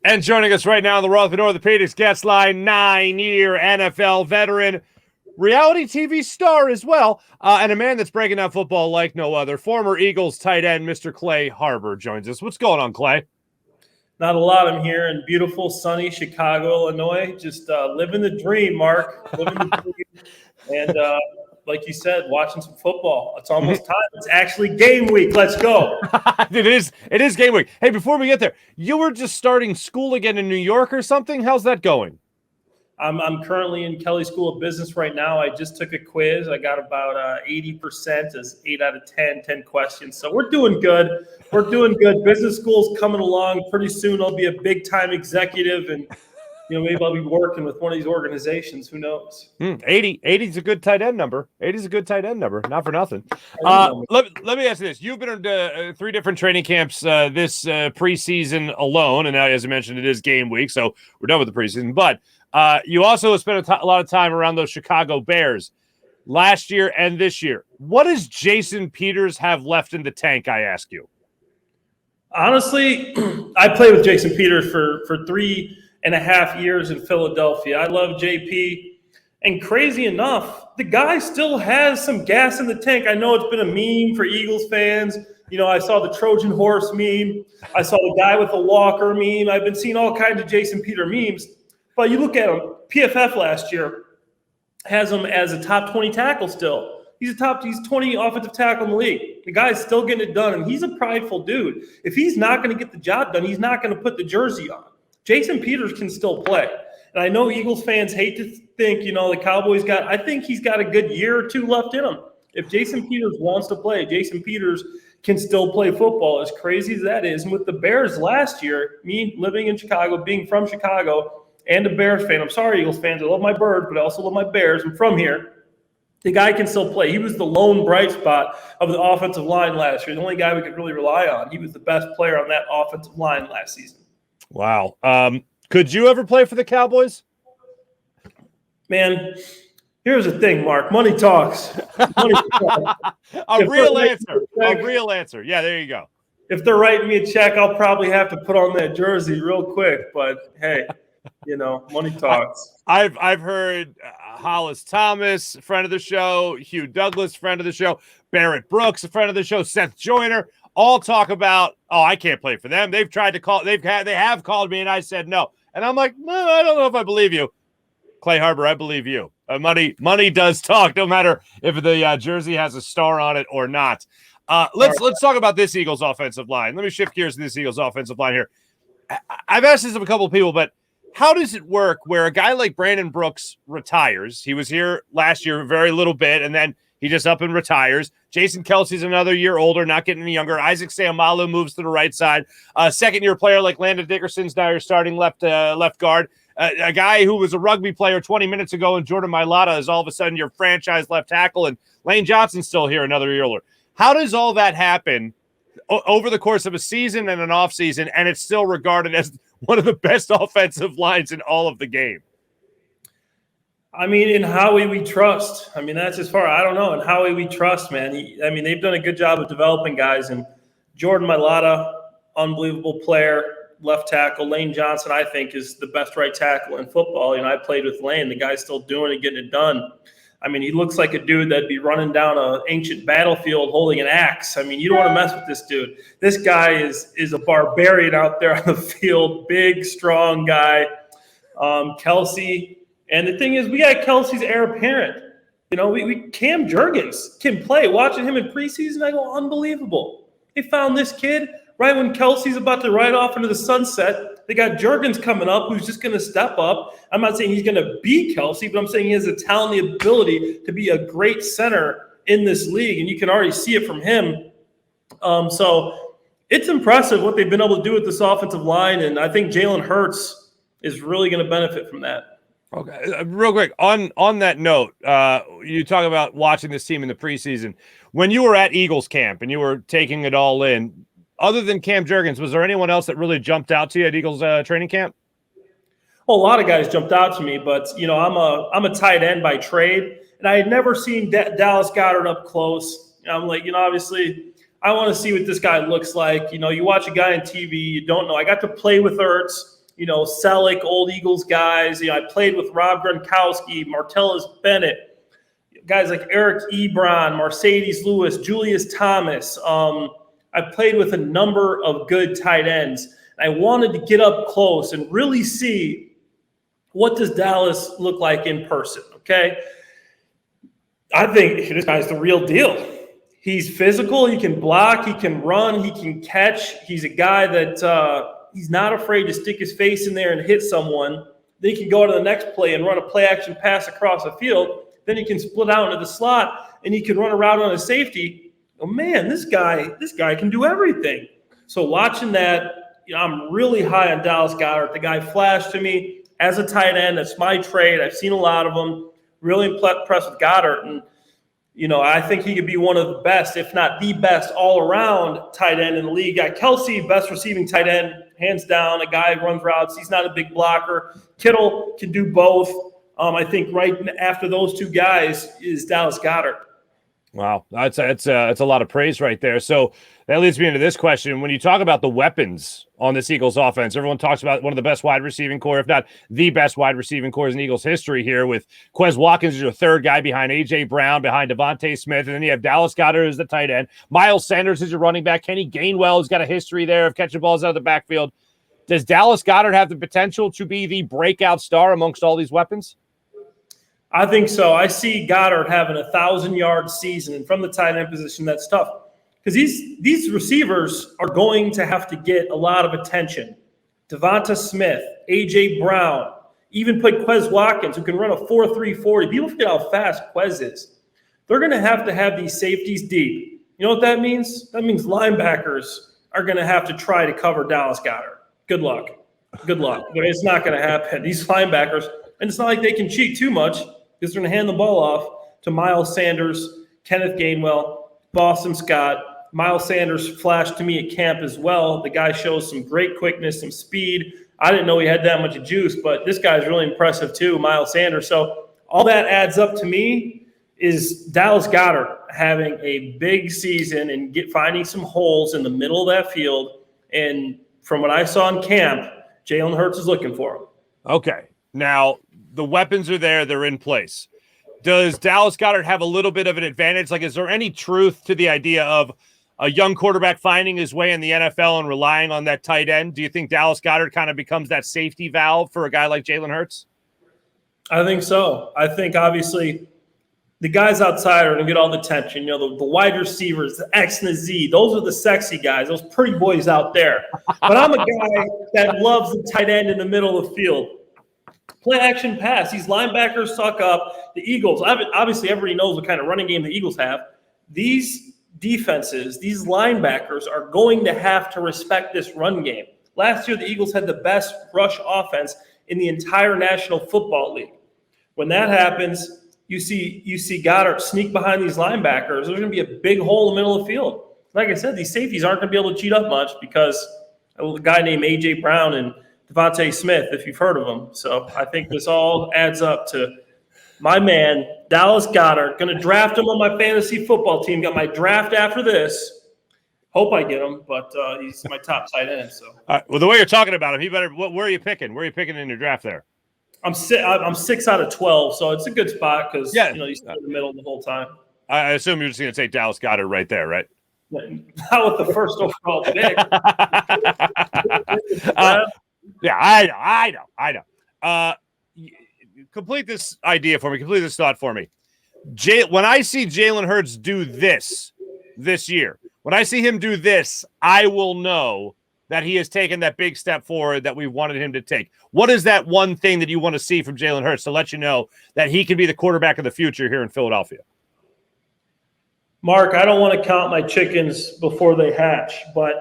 And joining us right now on the Rutherford Orthopedics guest line, 9-year NFL veteran, reality TV star as well, and a man that's breaking down football like no other. Former Eagles tight end, Mr. Clay Harbor, joins us. What's going on, Clay? Not a lot. I'm here in beautiful, sunny Chicago, Illinois. Just living the dream, Mark. Living the dream. And like you said, watching some football. It's almost time. It's actually game week. Let's go. It is game week. Hey, before we get there, you were just starting school again in New York or something? How's that going? I'm currently in Kelley School of Business right now. I just took a quiz. I got about 80% as 8 out of 10 questions. So we're doing good. We're doing good. Business school's coming along. Pretty soon I'll be a big-time executive, and maybe I'll be working with one of these organizations. Who knows? 80 is a good tight end number. 80 is a good tight end number. Not for nothing. Let me ask you this. You've been to 3 different training camps this preseason alone, and now, as I mentioned, it is game week, so we're done with the preseason. But you also spent a lot of time around those Chicago Bears last year and this year. What does Jason Peters have left in the tank, I ask you? Honestly, I played with Jason Peters for 3.5 years in Philadelphia. I love JP. And crazy enough, the guy still has some gas in the tank. I know it's been a meme for Eagles fans. I saw the Trojan horse meme. I saw the guy with the walker meme. I've been seeing all kinds of Jason Peters memes. But you look at him, PFF last year has him as a top 20 tackle still. He's 20 offensive tackle in the league. The guy's still getting it done, and he's a prideful dude. If he's not going to get the job done, he's not going to put the jersey on. Jason Peters can still play. And I know Eagles fans hate to think, the Cowboys I think he's got a good year or 2 left in him. If Jason Peters wants to play, Jason Peters can still play football, as crazy as that is. And with the Bears last year, me living in Chicago, being from Chicago, and a Bears fan. I'm sorry, Eagles fans. I love my Birds, but I also love my Bears. I'm from here. The guy can still play. He was the lone bright spot of the offensive line last year. The only guy we could really rely on. He was the best player on that offensive line last season. Wow. Could you ever play for the Cowboys? Man, here's the thing, Mark. Money talks. Money talks. A real answer. Yeah, there you go. If they're writing me a check, I'll probably have to put on that jersey real quick. But, hey, money talks. I've heard Hollis Thomas, friend of the show, Hugh Douglas, friend of the show, Barrett Brooks, a friend of the show, Seth Joyner, all talk about, I can't play for them. They've tried to call, they have called me, and I said no. And I'm like, no, I don't know if I believe you. Clay Harbor, I believe you. Money does talk, no matter if the jersey has a star on it or not. Let's talk about this Eagles offensive line. Let me shift gears to this Eagles offensive line here. I've asked this of a couple of people, but how does it work where a guy like Brandon Brooks retires? He was here last year very little bit, and then he just up and retires. Jason Kelce's another year older, not getting any younger. Isaac Seumalo moves to the right side. Second-year player like Landon Dickerson's now your starting left guard. A guy who was a rugby player 20 minutes ago, and Jordan Mailata is all of a sudden your franchise left tackle, and Lane Johnson's still here another year older. How does all that happen over the course of a season and an offseason, and it's still regarded as one of the best offensive lines in all of the game? I mean, in Howie we trust. I mean, that's as far, I don't know. In Howie we trust, man. They've done a good job of developing guys. And Jordan Mailata, unbelievable player, left tackle. Lane Johnson, I think, is the best right tackle in football. I played with Lane. The guy's still doing it, getting it done. He looks like a dude that'd be running down an ancient battlefield holding an axe. You don't want to mess with this dude. This guy is a barbarian out there on the field, big, strong guy. Kelce. And the thing is, we got Kelce's heir apparent. Cam Jurgens can play. Watching him in preseason, I go, unbelievable. They found this kid right when Kelce's about to ride off into the sunset. They got Jurgens coming up who's just going to step up. I'm not saying he's going to be Kelce, but I'm saying he has the talent, the ability to be a great center in this league, and you can already see it from him. So it's impressive what they've been able to do with this offensive line, and I think Jalen Hurts is really going to benefit from that. Okay, real quick, on that note, you talk about watching this team in the preseason. When you were at Eagles camp and you were taking it all in, other than Cam Jurgens, was there anyone else that really jumped out to you at Eagles training camp? Well, a lot of guys jumped out to me, but I'm a tight end by trade, and I had never seen Dallas Goedert up close. I'm like, obviously, I want to see what this guy looks like. You watch a guy on TV, you don't know. I got to play with Ertz. Selleck, old Eagles guys. I played with Rob Gronkowski, Martellus Bennett, guys like Eric Ebron, Mercedes Lewis, Julius Thomas. I played with a number of good tight ends. I wanted to get up close and really see what does Dallas look like in person, okay? I think this guy's the real deal. He's physical. He can block. He can run. He can catch. He's a guy that he's not afraid to stick his face in there and hit someone. Then he can go to the next play and run a play-action pass across the field. Then he can split out into the slot, and he can run around on a safety. Oh, man, this guy can do everything. So watching that, I'm really high on Dallas Goedert. The guy flashed to me as a tight end. That's my trade. I've seen a lot of them. Really impressed with Goedert. And, I think he could be one of the best, if not the best, all-around tight end in the league. Got Kelsey, best receiving tight end, hands down. A guy who runs routes. He's not a big blocker. Kittle can do both. I think right after those two guys is Dallas Goedert. Wow, that's a lot of praise right there. So that leads me into this question. When you talk about the weapons on this Eagles offense, everyone talks about one of the best wide receiving core, if not the best wide receiving core in Eagles history here, with Quez Watkins as your third guy behind A.J. Brown, behind Devontae Smith, and then you have Dallas Goedert as the tight end. Miles Sanders is your running back. Kenny Gainwell has got a history there of catching balls out of the backfield. Does Dallas Goedert have the potential to be the breakout star amongst all these weapons? I think so. I see Goddard having a 1,000-yard season, and from the tight end position, that's tough because these receivers are going to have to get a lot of attention. Devonta Smith, A.J. Brown, even put Quez Watkins, who can run a 4.3 40. People forget how fast Quez is. They're going to have these safeties deep. You know what that means? That means linebackers are going to have to try to cover Dallas Goedert. Good luck. Good luck. But it's not going to happen. These linebackers, and it's not like they can cheat too much, because they're going to hand the ball off to Miles Sanders, Kenneth Gainwell, Boston Scott. Miles Sanders flashed to me at camp as well. The guy shows some great quickness, some speed. I didn't know he had that much juice, but this guy's really impressive too, Miles Sanders. So all that adds up to me is Dallas Goedert having a big season and finding some holes in the middle of that field. And from what I saw in camp, Jalen Hurts is looking for him. Okay. Now, the weapons are there. They're in place. Does Dallas Goedert have a little bit of an advantage? Like, is there any truth to the idea of a young quarterback finding his way in the NFL and relying on that tight end? Do you think Dallas Goedert kind of becomes that safety valve for a guy like Jalen Hurts? I think so. I think, obviously, the guys outside are going to get all the attention. The wide receivers, the X and the Z, those are the sexy guys, those pretty boys out there. But I'm a guy that loves the tight end in the middle of the field. Play action pass. These linebackers suck up. The Eagles, obviously everybody knows what kind of running game the Eagles have. These defenses, these linebackers are going to have to respect this run game. Last year, the Eagles had the best rush offense in the entire National Football League. When that happens, you see Goddard sneak behind these linebackers. There's going to be a big hole in the middle of the field. Like I said, these safeties aren't going to be able to cheat up much because of a guy named A.J. Brown and Devontae Smith, if you've heard of him. So I think this all adds up to my man, Dallas Goedert. Going to draft him on my fantasy football team. Got my draft after this. Hope I get him, but he's my top tight end. So, well, the way you're talking about him, he better. Where are you picking? Where are you picking in your draft there? I'm 6 out of 12, so it's a good spot because he's in the middle the whole time. I assume you're just going to take Dallas Goedert right there, right? Not with the first overall pick. Yeah, I know. Complete this idea for me. Complete this thought for me. When I see Jalen Hurts do this year, when I see him do this, I will know that he has taken that big step forward that we wanted him to take. What is that one thing that you want to see from Jalen Hurts to let you know that he can be the quarterback of the future here in Philadelphia? Mark, I don't want to count my chickens before they hatch, but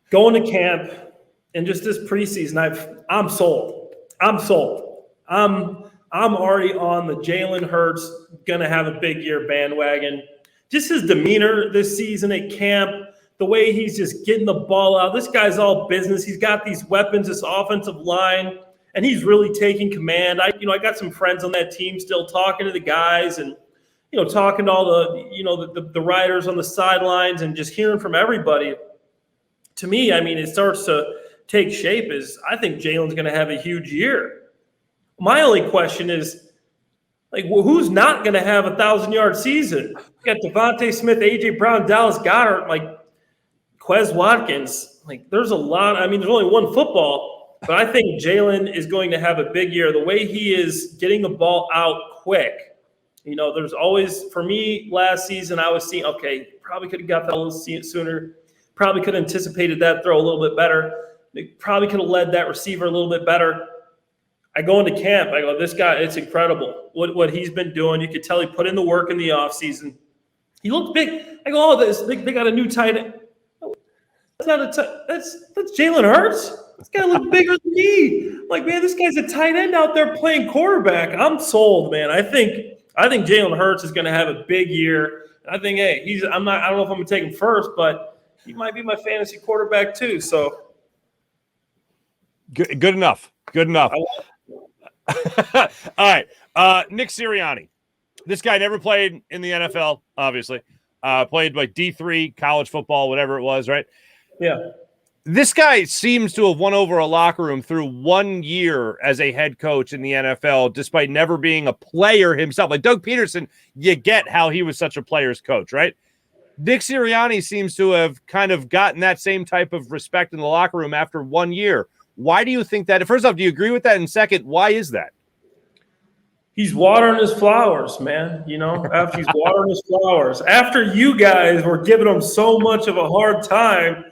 going to camp and just this preseason, I'm sold. I'm already on the Jalen Hurts gonna have a big year bandwagon. Just his demeanor this season at camp, the way he's just getting the ball out. This guy's all business. He's got these weapons, this offensive line, and he's really taking command. I got some friends on that team still talking to the guys and talking to all the riders on the sidelines and just hearing from everybody. To me, it starts to take shape is I think Jalen's going to have a huge year. My only question is, like, well, who's not going to have a 1,000-yard season? You got Devontae Smith, A.J. Brown, Dallas Goedert, like Quez Watkins. Like, there's a lot. I mean, there's only one football, but I think Jalen is going to have a big year. The way he is getting the ball out quick, you know, there's always, for me, last season, I was seeing, okay, probably could have got that a little sooner. Probably could have anticipated that throw a little bit better. They probably could have led that receiver a little bit better. I go into camp. I go, this guy, it's incredible what he's been doing. You could tell he put in the work in the offseason. He looked big. I go, oh, they got a new tight end. That's not that's Jalen Hurts. This guy looked bigger than me. I'm like, man, this guy's a tight end out there playing quarterback. I'm sold, man. I think Jalen Hurts is going to have a big year. I think, hey, I don't know if I'm going to take him first, but he might be my fantasy quarterback too. So good enough. Good enough. All right. Nick Sirianni. This guy never played in the NFL, obviously. Played like D3, college football, whatever it was, right? Yeah. This guy seems to have won over a locker room through 1 year as a head coach in the NFL, despite never being a player himself. Like Doug Peterson, you get how he was such a player's coach, right? Nick Sirianni seems to have kind of gotten that same type of respect in the locker room after 1 year. Why do you think that? First off, do you agree with that? And second, why is that? He's watering his flowers, man. You know, after he's watering his flowers. After you guys were giving him so much of a hard time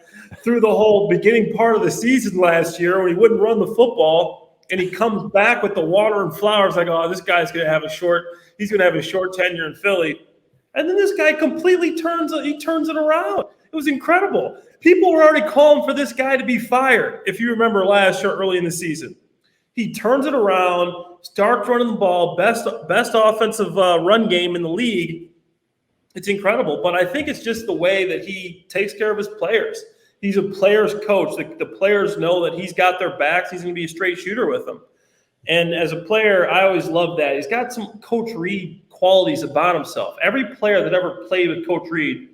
through the whole beginning part of the season last year when he wouldn't run the football, and he comes back with the water and flowers, like, oh, this guy's going to have a short tenure in Philly. And then this guy completely turns it around. It was incredible. People were already calling for this guy to be fired, if you remember last year early in the season. He turns it around, starts running the ball, best offensive run game in the league. It's incredible. But I think it's just the way that he takes care of his players. He's a player's coach. The players know that he's got their backs. He's going to be a straight shooter with them. And as a player, I always love that. He's got some Coach Reed qualities about himself. Every player that ever played with Coach Reed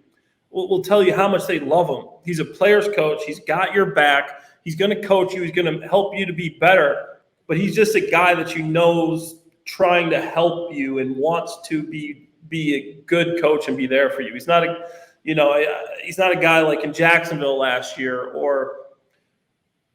will tell you how much they love him. He's a player's coach. He's got your back. He's going to coach you. He's going to help you to be better. But he's just a guy that you know's trying to help you and wants to be a good coach and be there for you. He's not a guy like in Jacksonville last year or,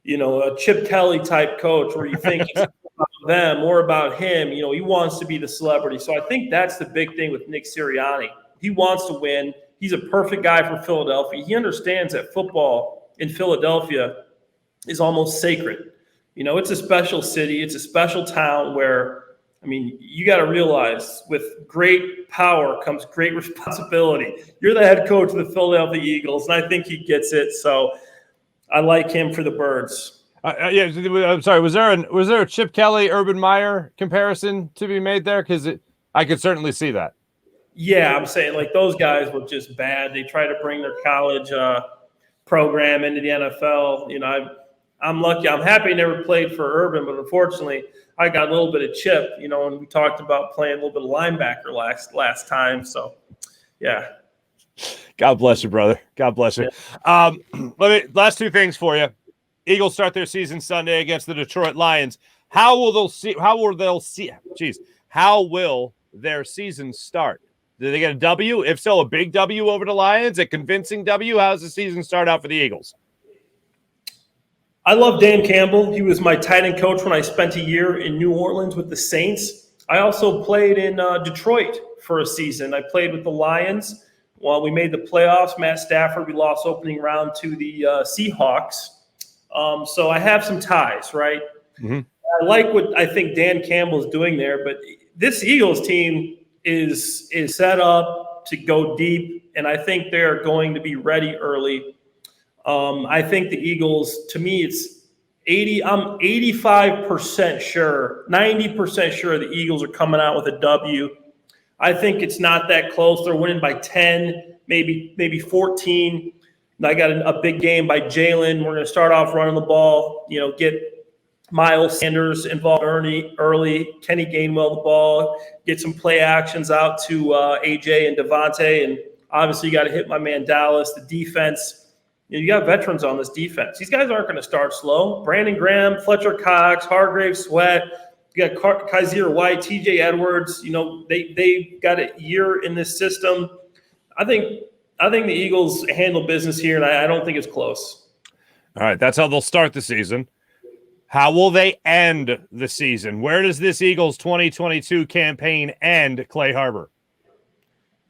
you know, a Chip Kelly type coach where you think it's about them or about him. You know, he wants to be the celebrity. So I think that's the big thing with Nick Sirianni. He wants to win. He's a perfect guy for Philadelphia. He understands that football in Philadelphia is almost sacred. You know, it's a special city. It's a special town where, I mean, you got to realize with great power comes great responsibility. You're the head coach of the Philadelphia Eagles, and I think he gets it. So I like him for the Birds. Yeah, I'm sorry. Was there a Chip Kelly, Urban Meyer comparison to be made there? Because I could certainly see that. Yeah, I'm saying like those guys were just bad. They try to bring their college program into the NFL. You know, I'm lucky. I'm happy I never played for Urban, but unfortunately, I got a little bit of Chip. You know, and we talked about playing a little bit of linebacker last time. So, yeah. God bless you, brother. God bless you. Yeah. Last two things for you. Eagles start their season Sunday against the Detroit Lions. How will their season start? Do they get a W? If so, a big W over the Lions, a convincing W? How does the season start out for the Eagles? I love Dan Campbell. He was my tight end coach when I spent a year in New Orleans with the Saints. I also played in Detroit for a season. I played with the Lions. While we made the playoffs, Matt Stafford, we lost opening round to the Seahawks. So I have some ties, right? Mm-hmm. I like what I think Dan Campbell is doing there, but this Eagles team is set up to go deep, and I think they're going to be ready early. I think the Eagles, to me, it's 80. I'm 85% sure, 90% sure the Eagles are coming out with a W. I think it's not that close. They're winning by 10, maybe 14. And I got a big game by Jalen. We're going to start off running the ball, you know, get Miles Sanders involved early, Kenny Gainwell the ball, get some play actions out to AJ and Devontae. And obviously you got to hit my man Dallas. The defense, You got veterans on this defense. These guys aren't going to start slow. Brandon Graham, Fletcher Cox, Hargrave Sweat. You got Kaiser White, TJ Edwards. They got a year in this system. I think the Eagles handle business here, and I don't think it's close. All right, that's how they'll start the season. How will they end the season? Where does this Eagles 2022 campaign end, Clay Harbor?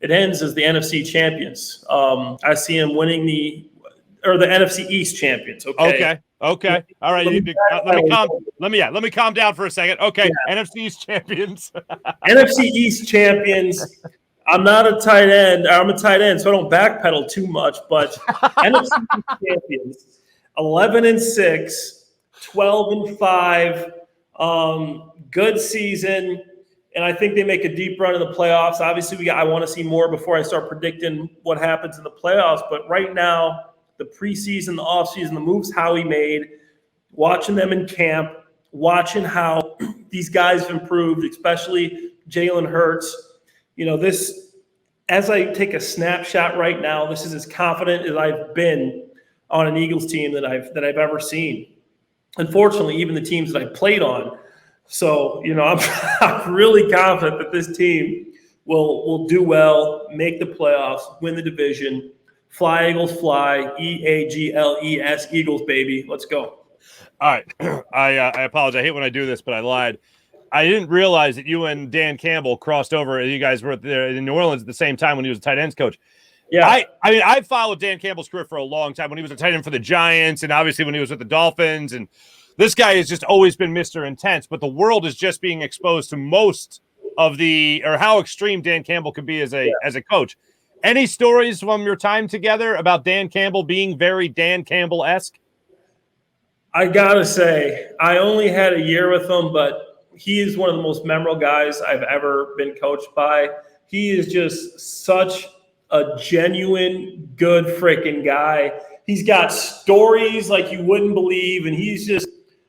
It ends as the NFC champions. I see them winning the NFC East champions. Okay. All right. Let me calm down for a second. Okay. Yeah. NFC East champions. NFC East champions. I'm not a tight end. I'm a tight end, so I don't backpedal too much. But NFC East champions, 11-6, 12-5, good season. And I think they make a deep run in the playoffs. Obviously, I want to see more before I start predicting what happens in the playoffs. But right now, the preseason, the offseason, the moves Howie made, watching them in camp, watching how these guys have improved, especially Jalen Hurts. This, as I take a snapshot right now, this is as confident as I've been on an Eagles team that I've ever seen. Unfortunately, even the teams that I played on. So, I'm really confident that this team will do well, make the playoffs, win the division. Fly, Eagles, fly. EAGLES, Eagles, baby. Let's go. All right. I apologize. I hate when I do this, but I lied. I didn't realize that you and Dan Campbell crossed over. You guys were there in New Orleans at the same time when he was a tight ends coach. Yeah. I've followed Dan Campbell's career for a long time when he was a tight end for the Giants and obviously when he was with the Dolphins. And this guy has just always been Mr. Intense, but the world is just being exposed to most of how extreme Dan Campbell can be as a coach. Any stories from your time together about Dan Campbell being very Dan Campbell-esque? I got to say, I only had a year with him, but he is one of the most memorable guys I've ever been coached by. He is just such a genuine, good freaking guy. He's got stories like you wouldn't believe, and he's just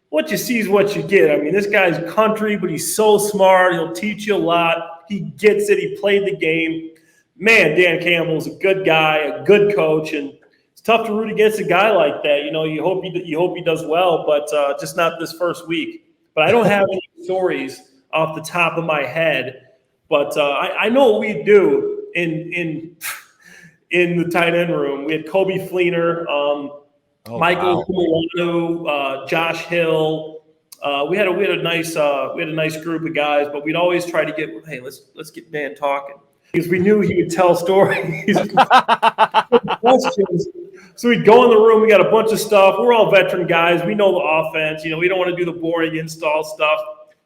what you see is what you get. I mean, this guy's country, but he's so smart. He'll teach you a lot. He gets it. He played the game. Man, Dan Campbell's a good guy, a good coach, and it's tough to root against a guy like that. You hope he does well, but just not this first week. But I don't have any stories off the top of my head. But I know what we do in the tight end room. We had Kobe Fleener, Michael Kumawanu, Josh Hill. We had a nice group of guys, but we'd always try to get let's get Dan talking. Because we knew he would tell stories, questions. So we'd go in the room. We got a bunch of stuff. We're all veteran guys. We know the offense. We don't want to do the boring install stuff.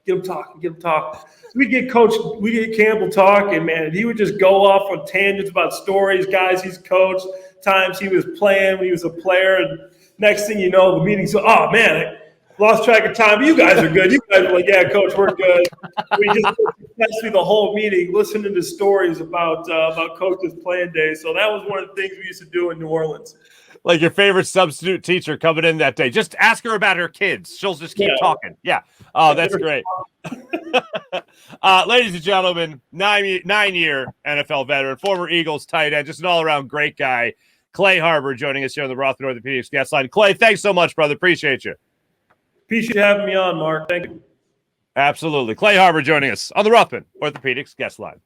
Get him talking. So we get Campbell talking, man. And he would just go off on tangents about stories, guys he's coached, times he was playing when he was a player. And next thing you know, the meeting's, oh, man, I lost track of time. You guys are good. You guys are like, yeah, coach, we're good. We just through the whole meeting, listening to stories about coach's playing day. So that was one of the things we used to do in New Orleans. Like your favorite substitute teacher coming in that day. Just ask her about her kids. She'll just keep talking. Yeah. Oh, that's great. Ladies and gentlemen, nine-year NFL veteran, former Eagles tight end, just an all-around great guy, Clay Harbor, joining us here on the Rothman Orthopedics guest line. Clay, thanks so much, brother. Appreciate you. Appreciate having me on, Mark. Thank you. Absolutely. Clay Harbor joining us on the Rothman Orthopedics guest line.